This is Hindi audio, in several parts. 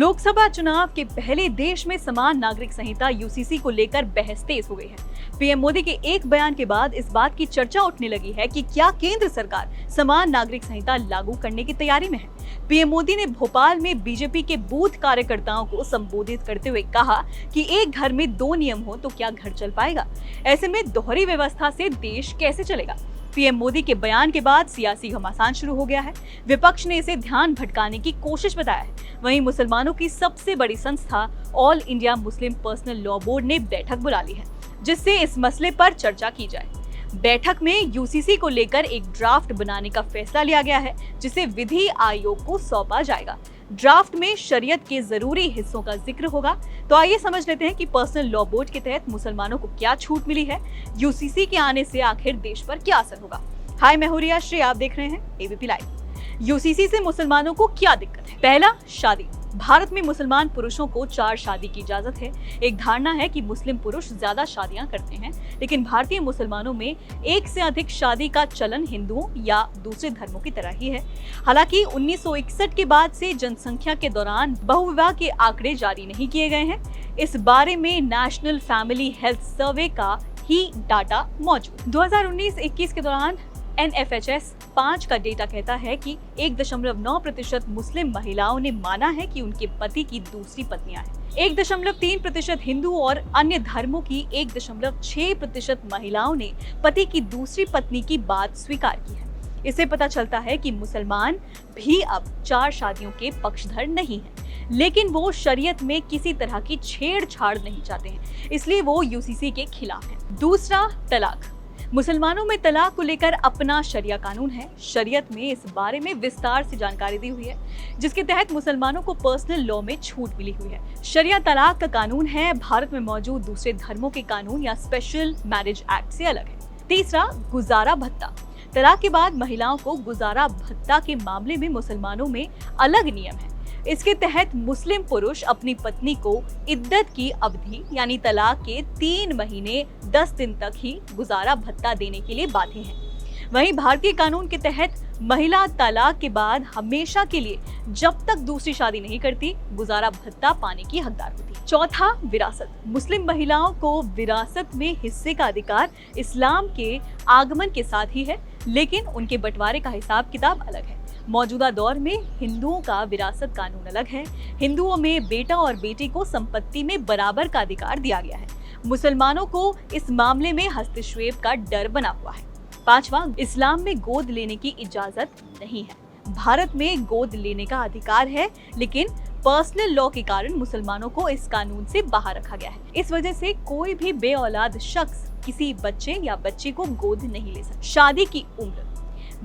लोकसभा चुनाव के पहले देश में समान नागरिक संहिता यूसीसी को लेकर बहस तेज हो गई है। पीएम मोदी के एक बयान के बाद इस बात की चर्चा उठने लगी है कि क्या केंद्र सरकार समान नागरिक संहिता लागू करने की तैयारी में है। पीएम मोदी ने भोपाल में बीजेपी के बूथ कार्यकर्ताओं को संबोधित करते हुए कहा कि एक घर में दो नियम हो तो क्या घर चल पाएगा। ऐसे में दोहरी व्यवस्था से देश कैसे चलेगा। पीएम मोदी के बयान के बाद सियासी घमासान शुरू हो गया है। विपक्ष ने इसे ध्यान भटकाने की कोशिश बताया है। वहीं मुसलमानों की सबसे बड़ी संस्था all India Muslim personal law board ने बैठक बुला ली है, जिससे इस मसले पर चर्चा की जाए। बैठक में यूसीसी को लेकर एक ड्राफ्ट बनाने का फैसला लिया गया है, जिसे विधि आयोग को सौंपा जाएगा। ड्राफ्ट में शरीयत के जरूरी हिस्सों का जिक्र होगा। तो आइए समझ लेते हैं कि पर्सनल लॉ बोर्ड के तहत मुसलमानों को क्या छूट मिली है। यूसीसी के आने से आखिर देश पर क्या असर होगा। हाय, मैं हूं रिया श्री, आप देख रहे हैं एबीपी लाइव। यूसीसी से मुसलमानों को क्या दिक्कत है। पहला, शादी। भारत में मुसलमान पुरुषों को 4 शादी की इजाजत है। एक धारणा है कि मुस्लिम पुरुष ज्यादा शादियां करते हैं, लेकिन भारतीय मुसलमानों में एक से अधिक शादी का चलन हिंदुओं या दूसरे धर्मों की तरह ही है। हालांकि 1961 के बाद से जनसंख्या के दौरान बहुविवाह के आंकड़े जारी नहीं किए गए हैं। इस बारे में नेशनल फैमिली हेल्थ सर्वे का ही डाटा मौजूद। 2019-21 के दौरान NFHS 5 का डेटा कहता है कि 1.9% मुस्लिम महिलाओं ने माना है कि उनके पति की दूसरी पत्नियां हैं। 1.3% हिंदू और अन्य धर्मों की 1.6% महिलाओं ने पति की दूसरी पत्नी की बात स्वीकार की है। इससे पता चलता है कि मुसलमान भी अब 4 शादियों के पक्षधर नहीं हैं, लेकिन वो शरीयत में किसी तरह की छेड़छाड़ नहीं चाहते हैं, इसलिए वो यूसीसी के खिलाफ हैं। दूसरा, तलाक। मुसलमानों में तलाक को लेकर अपना शरिया कानून है। शरीयत में इस बारे में विस्तार से जानकारी दी हुई है, जिसके तहत मुसलमानों को पर्सनल लॉ में छूट मिली हुई है। शरिया तलाक का कानून है, भारत में मौजूद दूसरे धर्मों के कानून या स्पेशल मैरिज एक्ट से अलग है। तीसरा, गुजारा भत्ता। तलाक के बाद महिलाओं को गुजारा भत्ता के मामले में मुसलमानों में अलग नियम है। इसके तहत मुस्लिम पुरुष अपनी पत्नी को इद्दत की अवधि यानी तलाक के 3 महीने 10 दिन तक ही गुजारा भत्ता देने के लिए बाध्य हैं। वहीं भारतीय कानून के तहत महिला तलाक के बाद हमेशा के लिए जब तक दूसरी शादी नहीं करती, गुजारा भत्ता पाने की हकदार होती है। चौथा, विरासत। मुस्लिम महिलाओं को विरासत में हिस्से का अधिकार इस्लाम के आगमन के साथ ही है, लेकिन उनके बंटवारे का हिसाब किताब अलग है। मौजूदा दौर में हिंदुओं का विरासत कानून अलग है। हिंदुओं में बेटा और बेटी को संपत्ति में बराबर का अधिकार दिया गया है। मुसलमानों को इस मामले में हस्तक्षेप का डर बना हुआ है। पांचवा, इस्लाम में गोद लेने की इजाजत नहीं है। भारत में गोद लेने का अधिकार है, लेकिन पर्सनल लॉ के कारण मुसलमानों को इस कानून से बाहर रखा गया है। इस वजह से कोई भी बेऔलाद शख्स किसी बच्चे या बच्ची को गोद नहीं ले सकता। शादी की उम्र।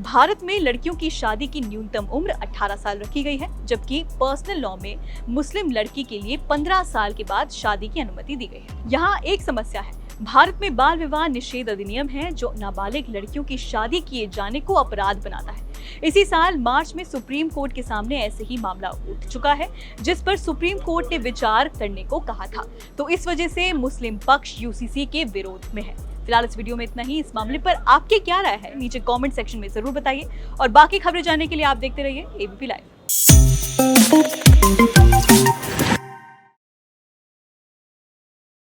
भारत में लड़कियों की शादी की न्यूनतम उम्र 18 साल रखी गई है, जबकि पर्सनल लॉ में मुस्लिम लड़की के लिए 15 साल के बाद शादी की अनुमति दी गई है। यहाँ एक समस्या है। भारत में बाल विवाह निषेध अधिनियम है, जो नाबालिग लड़कियों की शादी किए जाने को अपराध बनाता है। इसी साल मार्च में सुप्रीम कोर्ट के सामने ऐसे ही मामला उठ चुका है, जिस पर सुप्रीम कोर्ट ने विचार करने को कहा था। तो इस वजह से मुस्लिम पक्ष यूसीसी के विरोध में है। फिलहाल इस वीडियो में इतना ही। इस मामले पर आपकी क्या राय है, नीचे कमेंट सेक्शन में जरूर बताइए। और बाकी खबरें जानने के लिए आप देखते रहिए एबीपी लाइव।